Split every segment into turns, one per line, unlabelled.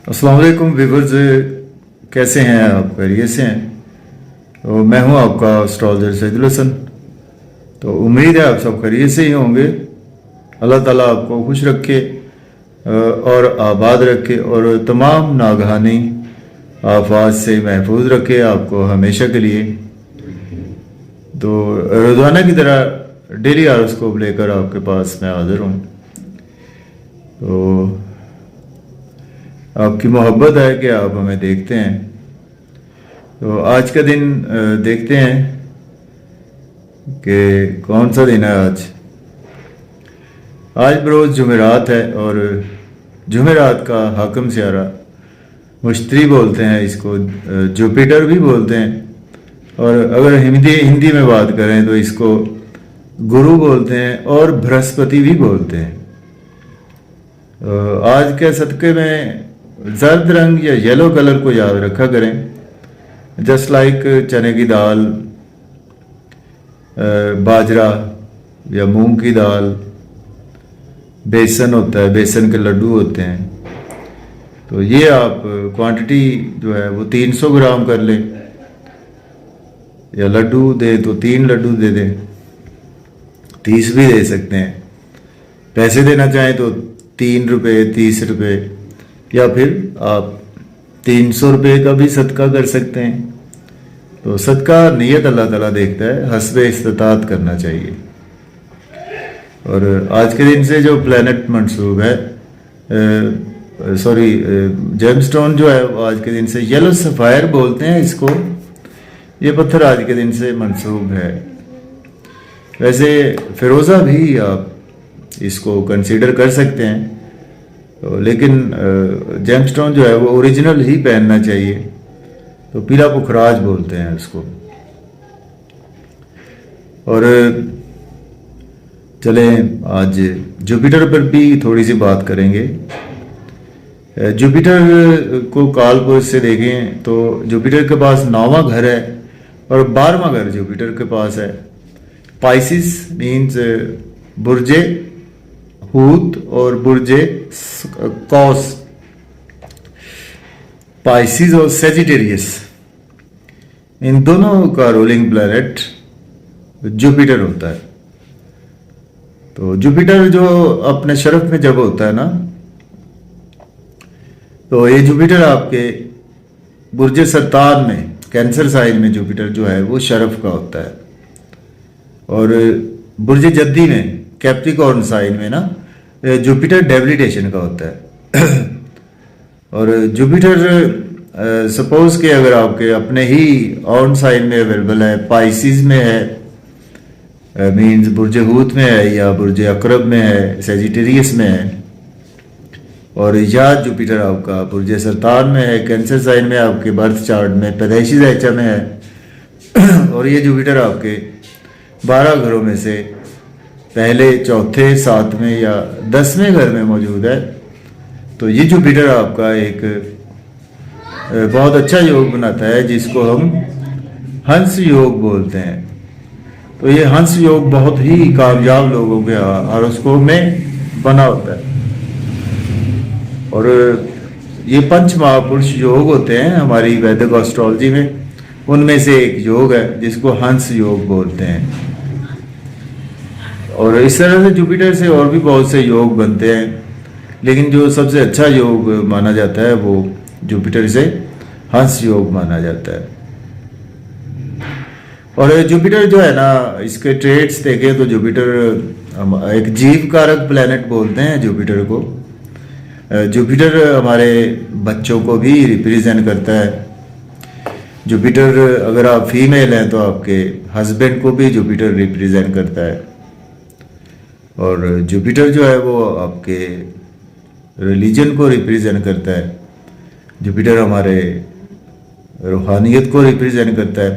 अस्सलाम वालेकुम व्यूअर्स, कैसे हैं आप? खैरियत से हैं? तो मैं हूं आपका एस्ट्रोलॉजर सैदुल हसन। तो उम्मीद है आप सब खैरियत से ही होंगे। अल्लाह ताला आपको खुश रखे और आबाद रखे और तमाम नागहानी आफात से महफूज रखे आपको हमेशा के लिए। तो रोज़ाना की तरह डेली हॉरोस्कोप लेकर आपके पास मैं हाजिर हूँ। तो आपकी मोहब्बत है कि आप हमें देखते हैं। तो आज का दिन देखते हैं कि कौन सा दिन है आज। आज बरोज़ जुमेरात है और जुमेरात का हाकम स्यारा मुश्तरी बोलते हैं, इसको जुपिटर भी बोलते हैं। और अगर हिंदी में बात करें तो इसको गुरु बोलते हैं और बृहस्पति भी बोलते हैं। आज के सदक़े में जर्द रंग या येलो कलर को याद रखा करें। जस्ट लाइक चने की दाल, बाजरा या मूंग की दाल, बेसन होता है, बेसन के लड्डू होते हैं। तो ये आप क्वांटिटी जो है वो 300 ग्राम कर लें, या लड्डू दे तो 3 लड्डू दे दें, 30 भी दे सकते हैं। पैसे देना चाहें तो 3 रुपये, 30 रुपये, या फिर आप 300 रुपये का भी सदका कर सकते हैं। तो सदका नियत अल्लाह ताला देखता है, हस्बे इस्तिताअत करना चाहिए। और आज के दिन से जो प्लैनेट मंसूब है, जेमस्टोन जो है वो आज के दिन से येलो सफ़ायर बोलते हैं इसको। ये पत्थर आज के दिन से मंसूब है। वैसे फिरोज़ा भी आप इसको कंसीडर कर सकते हैं, तो लेकिन जेमस्टोन जो है वो ओरिजिनल ही पहनना चाहिए। तो पीला पुखराज बोलते हैं उसको। और चलें आज जुपिटर पर भी थोड़ी सी बात करेंगे। जुपिटर को काल पुरुष से देखें तो जुपिटर के पास 9वां घर है और 12वां घर जुपिटर के पास है। पाइसिस मीन्स बुर्जे हूत और बुर्जे कौस, पाइसिस और सेजिटेरियस, इन दोनों का रूलिंग प्लैनेट जुपिटर होता है। तो जुपिटर जो अपने शरफ में जब होता है ना, तो ये जुपिटर आपके बुर्जे सरतान में, कैंसर साइन में जुपिटर जो है वो शरफ का होता है। और बुर्जे जद्दी में, कैप्रिकॉर्न साइन में ना, जुपिटर डेबिलिटेशन का होता है। और जुपिटर सपोज के अगर आपके अपने ही ऑन साइन में अवेलेबल है, पाइसिस में है, मीन्स बुर्जे हूत में है, या बुर्जे अकरब में है, सेजिटेरियस में है, और या जुपिटर आपका बुर्जे सरतान में है, कैंसर साइन में आपके बर्थ चार्ट में पैदाइशी ज़ायचा में है। और ये जुपिटर आपके 12 घरों में से पहले, चौथे, 7वें या 10वें घर में मौजूद है। तो ये जुपिटर आपका एक बहुत अच्छा योग बनाता है, जिसको हम हंस योग बोलते हैं। तो ये हंस योग बहुत ही कामयाब लोगों के हॉरोस्कोप में बना होता है। और ये 5 महापुरुष योग होते हैं हमारी वैदिक एस्ट्रोलॉजी में, उनमें से एक योग है जिसको हंस योग बोलते हैं। और इस तरह से जुपिटर से और भी बहुत से योग बनते हैं, लेकिन जो सबसे अच्छा योग माना जाता है वो जुपिटर से हंस योग माना जाता है। और जुपिटर जो है ना, इसके ट्रेड्स देखें तो जुपिटर एक जीव कारक प्लैनेट बोलते हैं जुपिटर को। जुपिटर हमारे बच्चों को भी रिप्रेजेंट करता है। जुपिटर अगर आप फीमेल हैं तो आपके हस्बैंड को भी जुपिटर रिप्रेजेंट करता है। और जुपिटर जो है वो आपके रिलीजन को रिप्रेजेंट करता है। जुपिटर हमारे रूहानियत को रिप्रेजेंट करता है,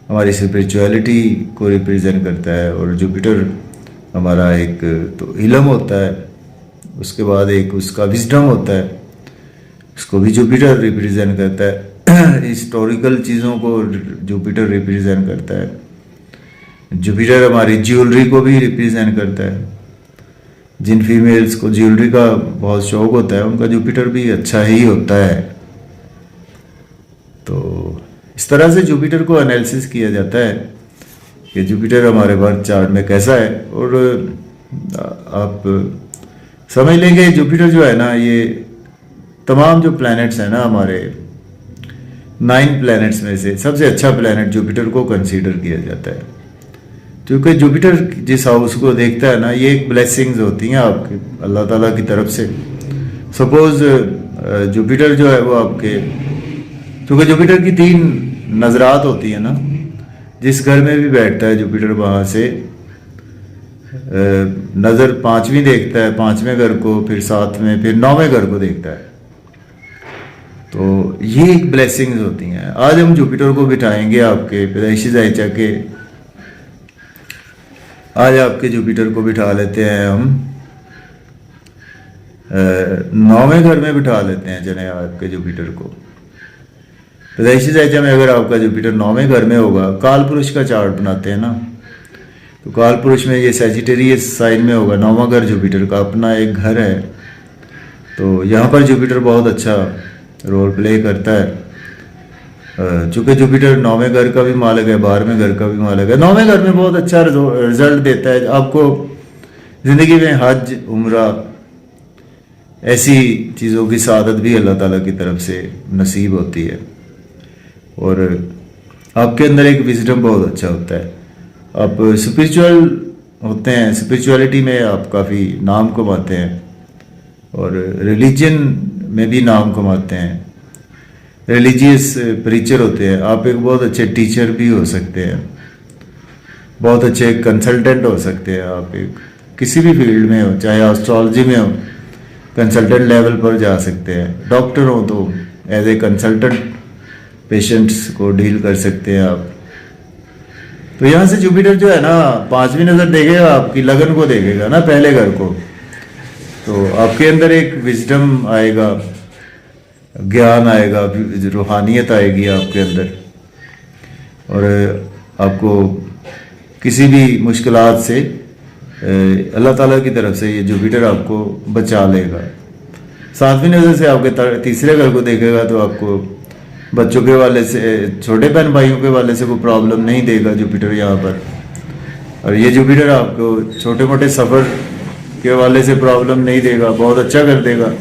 हमारी स्पिरिचुअलिटी को रिप्रेजेंट करता है। और जुपिटर हमारा एक तो इल्म होता है, उसके बाद एक उसका विजडम होता है, उसको भी जुपिटर रिप्रेजेंट करता है। हिस्टोरिकल चीज़ों को जुपिटर रिप्रेजेंट करता है। जुपिटर हमारी ज्वेलरी को भी रिप्रेजेंट करता है। जिन फीमेल्स को ज्वेलरी का बहुत शौक होता है उनका जुपिटर भी अच्छा ही होता है। तो इस तरह से जुपिटर को एनालिसिस किया जाता है कि जुपिटर हमारे बर्थ चार्ट में कैसा है। और आप समझ लेंगे जुपिटर जो है ना, ये तमाम जो प्लैनेट्स हैं ना हमारे 9 प्लैनेट्स में से सबसे अच्छा प्लैनेट जुपिटर को कंसीडर किया जाता है, क्योंकि जुपिटर जिस हाउस को देखता है ना, ये एक ब्लेसिंग्स होती हैं आपके अल्लाह ताला की तरफ से। सपोज जुपिटर जो है वो आपके, क्योंकि जुपिटर की 3 नजरात होती है ना, जिस घर में भी बैठता है जुपिटर वहाँ से नज़र 5वीं देखता है, 5वें घर को, फिर 7वें, फिर 9वें घर को देखता है। तो ये एक ब्लेसिंग्स होती हैं। आज हम जुपिटर को बिठाएंगे आपके पैदाइशी जायचा के, आज आपके जुपिटर को बिठा लेते हैं हम 9वें घर में बिठा लेते हैं। चले आपके जुपिटर को पैदाइशी जायचा में अगर आपका जुपिटर 9वें घर में होगा, काल पुरुष का चार्ट बनाते हैं ना, तो काल पुरुष में ये सैजिटेरियस साइन में होगा। 9वां घर जुपिटर का अपना एक घर है, तो यहाँ पर जुपिटर बहुत अच्छा रोल प्ले करता है। चूँकि जुपिटर 9वें घर का भी मालिक है, 12वें घर का भी मालिक है। 9वें घर में बहुत अच्छा रिजल्ट देता है आपको ज़िंदगी में। हज, उम्रा, ऐसी चीज़ों की सादत भी अल्लाह ताला की तरफ से नसीब होती है। और आपके अंदर एक विजडम बहुत अच्छा होता है। आप स्पिरिचुअल होते हैं, स्पिरिचुअलिटी में आप काफ़ी नाम कमाते हैं, और रिलीजन में भी नाम कमाते हैं। रिलीजियस प्रीचर होते हैं आप, एक बहुत अच्छे टीचर भी हो सकते हैं, बहुत अच्छे कंसल्टेंट हो सकते हैं आप। एक किसी भी फील्ड में हो, चाहे एस्ट्रोलॉजी में हो, कंसल्टेंट लेवल पर जा सकते हैं। डॉक्टर हो तो एज ए कंसल्टेंट पेशेंट्स को डील कर सकते हैं आप। तो यहाँ से जुपिटर जो है ना 5वीं नज़र देखेगा, आपकी लगन को देखेगा ना, पहले घर को, तो आपके अंदर एक विजडम आएगा, ज्ञान आएगा, रूहानियत आएगी आपके अंदर, और आपको किसी भी मुश्किलात से अल्लाह ताला की तरफ से ये जुपिटर आपको बचा लेगा। 7वीं नज़र से आपके तीसरे घर को देखेगा, तो आपको बच्चों के वाले से, छोटे बहन भाइयों के वाले से कोई प्रॉब्लम नहीं देगा जुपिटर यहाँ पर। और ये जुपिटर आपको छोटे मोटे सफ़र के वाले से प्रॉब्लम नहीं देगा, बहुत अच्छा कर देगा।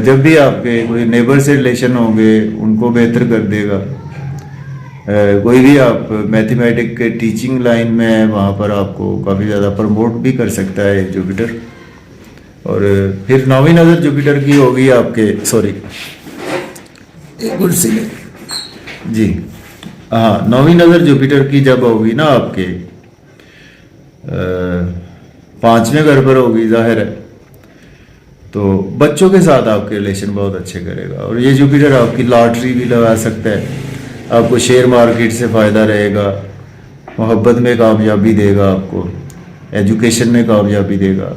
जब भी आपके कोई नेबर से रिलेशन होंगे उनको बेहतर कर देगा। कोई भी आप मैथमेटिक के टीचिंग लाइन में है, वहाँ पर आपको काफ़ी ज़्यादा प्रमोट भी कर सकता है जुपिटर। और फिर 9वीं नज़र जुपिटर की होगी आपके, सॉरी कुर्सी में जी, हाँ, 9वीं नज़र जुपिटर की जब होगी ना आपके 5वें घर पर होगी, जाहिर है, तो बच्चों के साथ आपके रिलेशन बहुत अच्छे करेगा। और ये जुपिटर आपकी लॉटरी भी लगा सकता है, आपको शेयर मार्केट से फ़ायदा रहेगा, मोहब्बत में कामयाबी देगा, आपको एजुकेशन में कामयाबी देगा।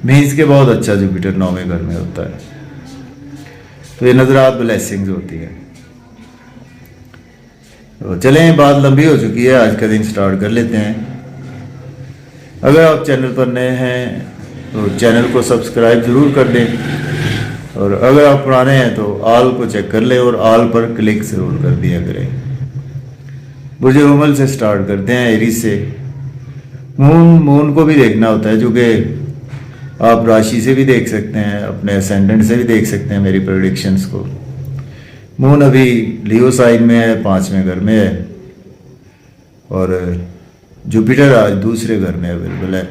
मीन्स के बहुत अच्छा जुपिटर 9वें घर में होता है। तो ये नजरात ब्लेसिंग्स होती है। तो चलें, बात लंबी हो चुकी है, आज का दिन स्टार्ट कर लेते हैं। अगर आप चैनल पर नए हैं तो चैनल को सब्सक्राइब ज़रूर कर दें, और अगर आप पुराने हैं तो आल को चेक कर लें और आल पर क्लिक ज़रूर कर दिया करें। बुर्ज हमल से स्टार्ट करते हैं, एरीज से। मून को भी देखना होता है, चूँकि आप राशि से भी देख सकते हैं, अपने असेंडेंट से भी देख सकते हैं मेरी प्रेडिक्शंस को। मून अभी लियो साइन में है, 5वें घर में है, और जुपिटर आज दूसरे घर में अवेलेबल है,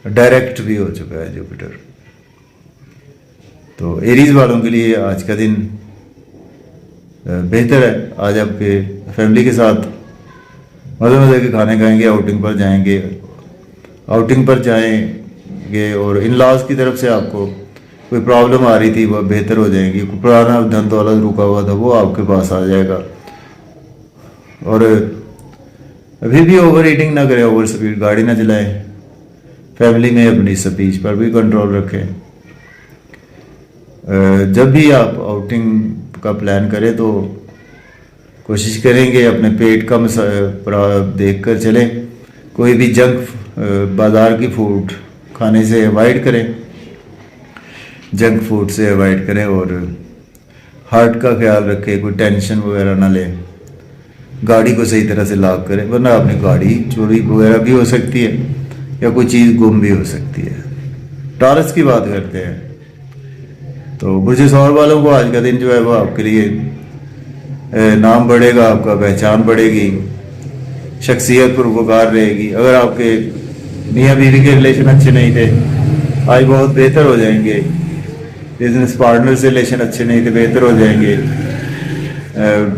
डायरेक्ट भी हो चुका है जुपिटर। तो एरीज वालों के लिए आज का दिन बेहतर है। आज आपके फैमिली के साथ मज़े मज़े के खाने खाएंगे, आउटिंग पर जाएंगे, और इन लॉज की तरफ से आपको कोई प्रॉब्लम आ रही थी वह बेहतर हो जाएगी। कोई पुराना धन दौलत रुका हुआ था वो आपके पास आ जाएगा। और अभी भी ओवर ईटिंग ना करें, ओवर स्पीड गाड़ी ना चलाएं, फैमिली में अपनी स्पीच पर भी कंट्रोल रखें। जब भी आप आउटिंग का प्लान करें तो कोशिश करेंगे अपने पेट का देख कर चलें। कोई भी जंक बाज़ार की फूड खाने से अवॉइड करें, जंक फूड से अवॉइड करें, और हार्ट का ख्याल रखें, कोई टेंशन वगैरह ना लें, गाड़ी को सही तरह से लॉक करें, वरना अपनी गाड़ी चोरी वगैरह भी हो सकती है या कोई चीज़ गुम भी हो सकती है। टॉरस की बात करते हैं तो बुर्ज सौर वालों को आज का दिन जो है वो आपके लिए नाम बढ़ेगा, आपका पहचान बढ़ेगी, शख्सियत पुरवकार रहेगी। अगर आपके मियाँ बीवी के रिलेशन अच्छे नहीं थे, आज बहुत बेहतर हो जाएंगे। बिजनेस पार्टनर से रिलेशन अच्छे नहीं थे, बेहतर हो जाएंगे।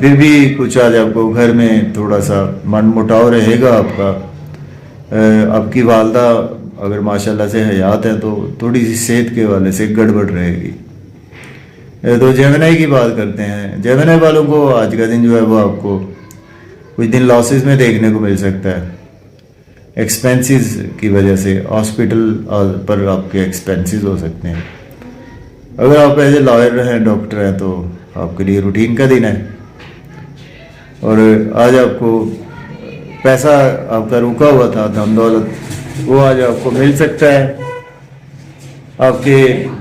फिर भी कुछ आज आपको घर में थोड़ा सा मन मुटाव रहेगा आपका। आपकी वालदा अगर माशाल्लाह से हयात है तो थोड़ी सी सेहत के वाले से गड़बड़ रहेगी। तो जेमिनी की बात करते हैं। जेमिनी वालों को आज का दिन जो है वो आपको कुछ दिन लॉसेस में देखने को मिल सकता है, एक्सपेंसेस की वजह से। हॉस्पिटल पर आपके एक्सपेंसेस हो सकते हैं। अगर आप एज ए लॉयर हैं, डॉक्टर हैं, तो आपके लिए रूटीन का दिन है। और आज आपको पैसा आपका रुका हुआ था, धन दौलत, वो आज आपको मिल सकता है। आपके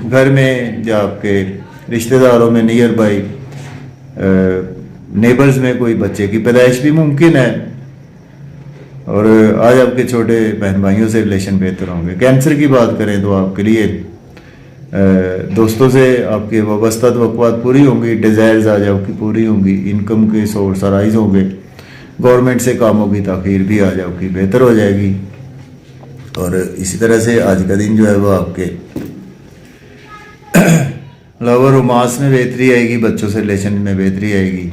घर में या आपके रिश्तेदारों में, नियर बाई नेबर्स में कोई बच्चे की पैदाइश भी मुमकिन है। और आज आपके छोटे बहन भाइयों से रिलेशन बेहतर होंगे। कैंसर की बात करें तो आपके लिए दोस्तों से आपके वाबस्ता तवक्कुआत पूरी होंगी, डिज़ायर्स आज आपकी पूरी होंगी, इनकम के सोर्स राइज होंगे, गवर्नमेंट से कामों की ताख़ीर भी आज आपकी बेहतर हो जाएगी। और इसी तरह से आज का दिन जो है वो आपके लवर रोमांस में बेहतरी आएगी, बच्चों से रिलेशन में बेहतरी आएगी।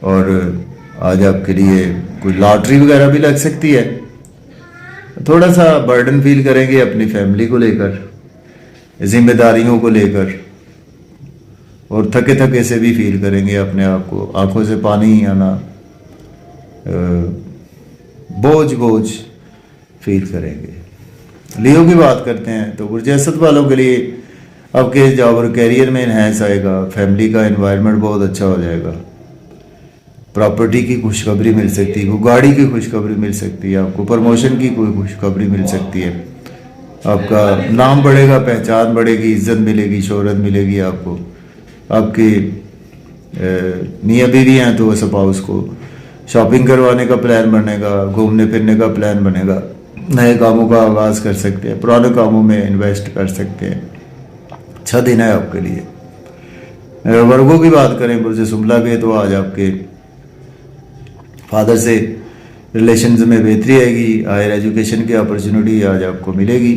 और आज आपके लिए कोई लॉटरी वगैरह भी लग सकती है। थोड़ा सा बर्डन फील करेंगे अपनी फैमिली को लेकर, जिम्मेदारियों को लेकर, और थके थके से भी फील करेंगे अपने आप को, आंखों से पानी आना, बोझ बोझ फील करेंगे। लियो की बात करते हैं तो बुर्ज असद वालों के लिए आपके जॉब और कैरियर में इन्हेंस आएगा, फैमिली का एनवायरनमेंट बहुत अच्छा हो जाएगा, प्रॉपर्टी की खुशखबरी मिल सकती है, गाड़ी की खुशखबरी मिल सकती है, आपको प्रमोशन की कोई खुशखबरी मिल सकती है, आपका नाम बढ़ेगा, पहचान बढ़ेगी, इज्जत मिलेगी, शोहरत मिलेगी आपको। आपके मियाँ बीवी हैं तो स्पाउस को शॉपिंग करवाने का प्लान बनेगा, घूमने फिरने का प्लान बनेगा, नए कामों का आगाज़ कर सकते हैं, पुराने कामों में इन्वेस्ट कर सकते हैं। अच्छा दिन है आपके लिए। वर्गों की बात करें बुर्ज सुमला के तो आज आपके फादर से रिलेशंस में बेहतरी आएगी, हायर एजुकेशन की अपॉर्चुनिटी आज आपको मिलेगी,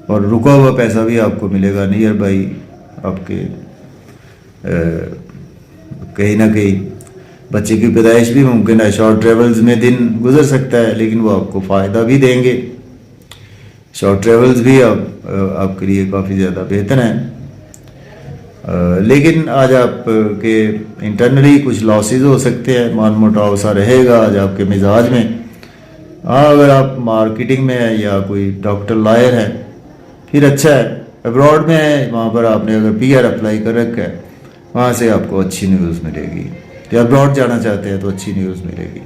और रुका हुआ पैसा भी आपको मिलेगा नियर बाई आपके। कहीं ना कहीं बच्चे की पैदाइश भी मुमकिन है, शॉर्ट ट्रेवल्स में दिन गुजर सकता है, लेकिन वो आपको फ़ायदा भी देंगे। शॉर्ट ट्रेवल्स भी आपके लिए काफ़ी ज़्यादा बेहतर हैं। लेकिन आज आपके इंटरनली कुछ लॉसेस हो सकते हैं, मान मुटाव सा रहेगा आज आपके मिजाज में। हाँ, अगर आप मार्केटिंग में है या कोई डॉक्टर लॉयर है फिर अच्छा है। अब्रॉड में है, वहाँ पर आपने अगर पीआर अप्लाई कर रखा है, वहाँ से आपको अच्छी न्यूज़ मिलेगी, या अब्रॉड जाना चाहते हैं तो अच्छी न्यूज़ मिलेगी।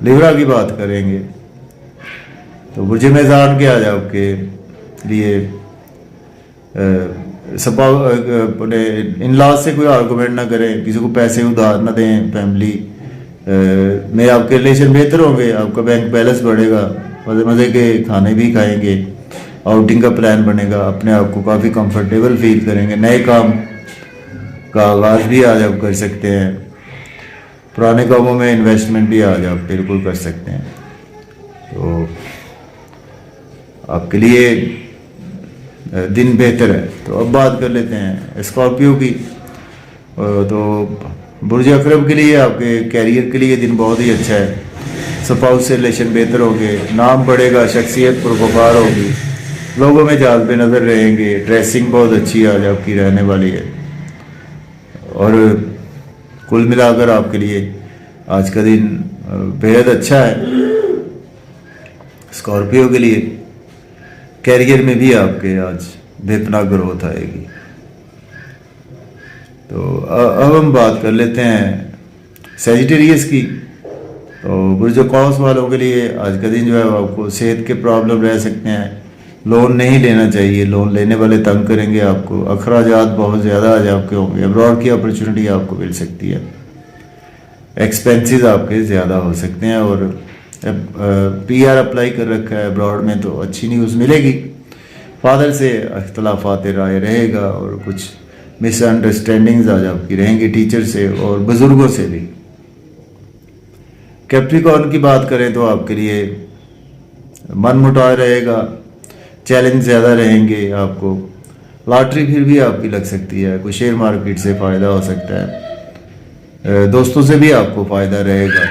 लिब्रा की बात करेंगे तो बुर्ज मेज़ान के आज आपके लिए अपने इन लॉज से कोई आर्गूमेंट ना करें, किसी को पैसे उधार ना दें, फैमिली में आपके रिलेशन बेहतर होंगे, आपका बैंक बैलेंस बढ़ेगा, मज़े मज़े के खाने भी खाएंगे, आउटिंग का प्लान बनेगा, अपने आप को काफ़ी कंफर्टेबल फील करेंगे, नए काम का आगाज़ भी आज आप कर सकते हैं, पुराने कामों में इन्वेस्टमेंट भी आज आप बिल्कुल कर सकते हैं। तो आपके लिए दिन बेहतर है। तो अब बात कर लेते हैं स्कॉर्पियो की। तो बुर्ज अकरब के लिए आपके कैरियर के लिए दिन बहुत ही अच्छा है। स्पाउस से रिलेशन बेहतर होंगे, नाम बढ़ेगा, शख्सियत पुरवकार होगी, लोगों में जाल पे नज़र रहेंगे, ड्रेसिंग बहुत अच्छी आज आपकी रहने वाली है। और कुल मिलाकर आपके लिए आज का दिन बेहद अच्छा है। स्कॉर्पियो के लिए कैरियर में भी आपके आज बेपनाह ग्रोथ आएगी। तो अब हम बात कर लेते हैं सैजिटेरियस की। तो बुर्ज कौस वालों के लिए आज का दिन जो है आपको सेहत के प्रॉब्लम रह सकते हैं, लोन नहीं लेना चाहिए, लोन लेने वाले तंग करेंगे आपको, अखराजात बहुत ज़्यादा आज आपके होंगे, अब्रॉड की अपॉर्चुनिटी आपको मिल सकती है, एक्सपेंसेस आपके ज़्यादा हो सकते हैं, और पीआर अप्लाई कर रखा है अब्रॉड में तो अच्छी न्यूज़ मिलेगी, फादर से अख्तलाफात राय रहेगा और कुछ मिसअंडरस्टैंडिंग्स आज आपकी रहेंगी टीचर से और बुज़ुर्गों से भी। कैप्रिकॉर्न की बात करें तो आपके लिए मन मुटाव रहेगा, चैलेंज ज़्यादा रहेंगे आपको, लॉटरी फिर भी आपकी लग सकती है, कोई शेयर मार्केट से फ़ायदा हो सकता है, दोस्तों से भी आपको फ़ायदा रहेगा,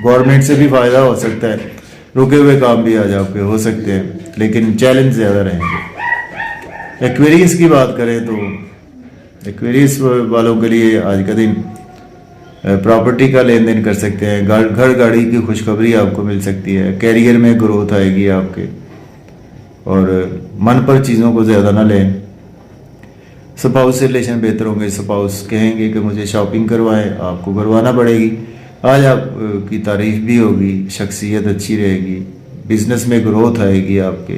गवर्नमेंट से भी फ़ायदा हो सकता है, रुके हुए काम भी आज आपके हो सकते हैं, लेकिन चैलेंज ज़्यादा रहेंगे। एक्वेरियस की बात करें तो एक्वेरियस वालों के लिए आज का दिन प्रॉपर्टी का लेन देन कर सकते हैं, घर गाड़ी की खुशखबरी आपको मिल सकती है, कैरियर में ग्रोथ आएगी आपके, और मन पर चीज़ों को ज़्यादा ना लें। स्पाउस से रिलेशन बेहतर होंगे, स्पाउस कहेंगे कि मुझे शॉपिंग करवाएं, आपको करवाना पड़ेगी, आज आपकी तारीफ भी होगी, शख्सियत अच्छी रहेगी, बिजनेस में ग्रोथ आएगी आपके,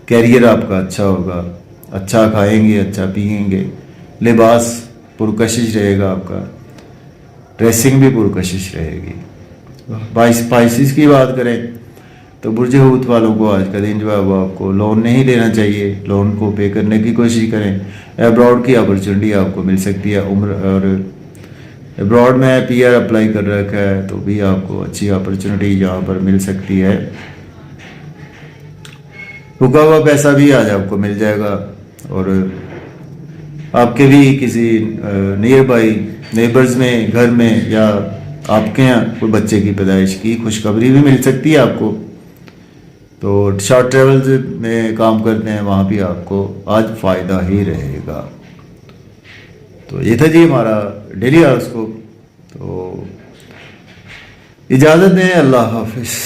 कैरियर आपका अच्छा होगा, अच्छा खाएंगे, अच्छा पिएंगे, लिबास पुरकशिश रहेगा आपका, ड्रेसिंग भी पुरकशिश रहेगी। स्पाइसिस की बात करें तो बुर्ज हूत वालों को आज का दिन जो है वो आपको लोन नहीं लेना चाहिए, लोन को पे करने की कोशिश करें, अब्रॉड की अपॉर्चुनिटी आपको मिल सकती है, उम्र और अब्रॉड में पीआर अप्लाई कर रखा है तो भी आपको अच्छी अपॉर्चुनिटी यहाँ पर मिल सकती है, रुका हुआ पैसा भी आज आपको मिल जाएगा, और आपके भी किसी नियर बाई नेबर्स में, घर में या आपके यहाँ कोई बच्चे की पैदाइश की खुशखबरी भी मिल सकती है आपको, तो शॉर्ट ट्रेवल्स में काम करते हैं वहाँ भी आपको आज फ़ायदा ही रहेगा। तो ये था जी हमारा डेली हॉरोस्कोप, तो इजाज़त दें, अल्लाह हाफिज़।